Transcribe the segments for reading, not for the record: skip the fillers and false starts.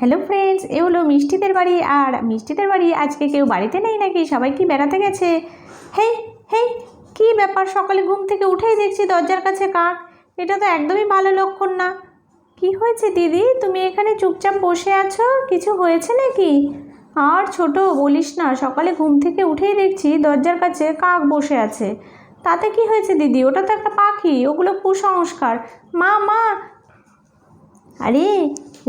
Hello friends, এ হলো মিষ্টিদের বাড়ি। আর মিষ্টিদের বাড়ি আজকে কেউ বাড়িতে নেই নাকি? সবাই কি বেড়াতে গেছে? হেই হেই, কি ব্যাপার? সকালে ঘুম থেকে উঠেই দেখছি দরজার কাছে কাক। এটা তো একদমই ভালো লক্ষণ না। কি হয়েছে দিদি, তুমি এখানে চুপচাপ বসে আছো? কিছু হয়েছে নাকি? আর ছোট বলিস না, সকালে ঘুম থেকে উঠেই দেখছি দরজার কাছে কাক বসে আছে। তাতে কি হয়েছে দিদি? ওটা তো একটা পাখি, ওগুলো কুসংস্কার। মা মা, আরে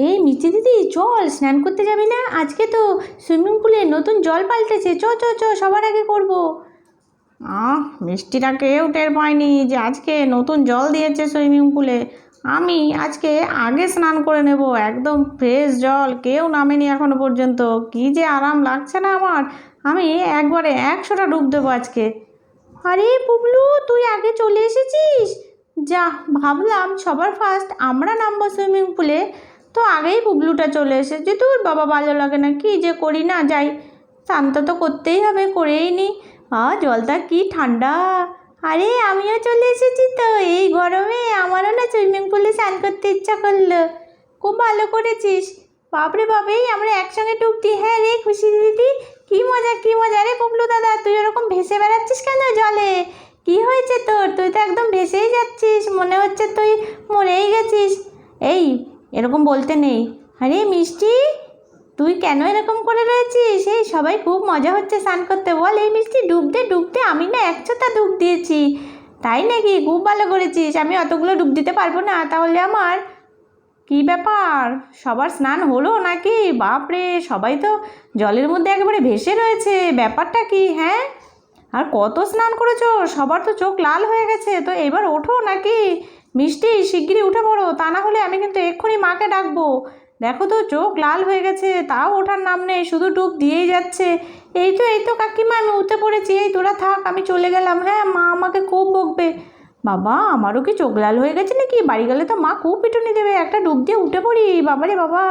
এই মিষ্টি দিদি, চল স্নান করতে যাবি না? আজকে তো সুইমিং পুলে নতুন জল পাল্টেছে, চ চ চ, সবার আগে করব। মিষ্টিটা কেউ টের পায়নি যে আজকে নতুন জল দিয়েছে সুইমিং পুলে। আমি আজকে আগে স্নান করে নেব, একদম ফ্রেশ জল, কেউ নামেনি এখনো পর্যন্ত। কি যে আরাম লাগছে না আমার, আমি একবারে 100টা ডুব দেবো আজকে। আরে পুবলু, তুই আগে চলে এসেছিস? যা, ভাবলাম সবার ফার্স্ট আমরা নামবো সুইমিং পুলে, তো আগেই পুবলুটা চলে এসেছে। তোর বাবা, ভালো লাগে না, কি যে করি না যাই। স্নান তো করতেই হবে, করেই নি। জলটা কি ঠান্ডা! আরে আমিও চলে এসেছি তো, এই গরমে আমারও না সুইমিং পুলে স্নান করতে ইচ্ছা করলো। খুব ভালো করেছিস। বাপরে বাবা, আমরা একসঙ্গে ডুবতি। হ্যাঁ রে খুশি দিদি, কি মজা কি মজা! রে পুবলু দাদা, তুই ওরকম ভেসে বেড়াচ্ছিস কেন জলে? কি হয়েছে তোর? তুই তো একদম ভেসেই যাচ্ছিস, মনে হচ্ছে তুই মরেই গেছিস। এই, এরকম বলতে নেই। আরে মিষ্টি, তুই কেন এরকম করে রয়েছিস? এই সবাই খুব মজা হচ্ছে স্নান করতে। বল এই মিষ্টি, ডুবতে ডুবতে আমি না 100টা ডুব দিয়েছি। তাই নাকি? খুব ভালো করেছিস। আমি অতগুলো ডুব দিতে পারবো না, তাহলে আমার কি ব্যাপার? সবার স্নান হলো নাকি? বাপরে, সবাই তো জলের মধ্যে একেবারে ভেসে রয়েছে। ব্যাপারটা কি? হ্যাঁ, আর কত স্নান করেছো? সবার তো চোখ লাল হয়ে গেছে। তো এবার ওঠো নাকি? মিষ্টি, শিগগিরই উঠে পড়ো, তা না হলে আমি কিন্তু এক্ষুনি মাকে ডাকবো। দেখো তো, চোখ লাল হয়ে গেছে, তাও ওঠার নাম নেই, শুধু ডুব দিয়েই যাচ্ছে। এই তো কাকিমা, আমি উঠে পড়েছি। এই তোরা থাক, আমি চলে গেলাম। হ্যাঁ, মা আমাকে খুব বকবে। বাবা, আমারও কি চোখ লাল হয়ে গেছে নাকি? বাড়ি গেলে তো মা খুব পিটুনি দেবে। একটা ডুব দিয়ে উঠে পড়ি, বাবারে বাবা।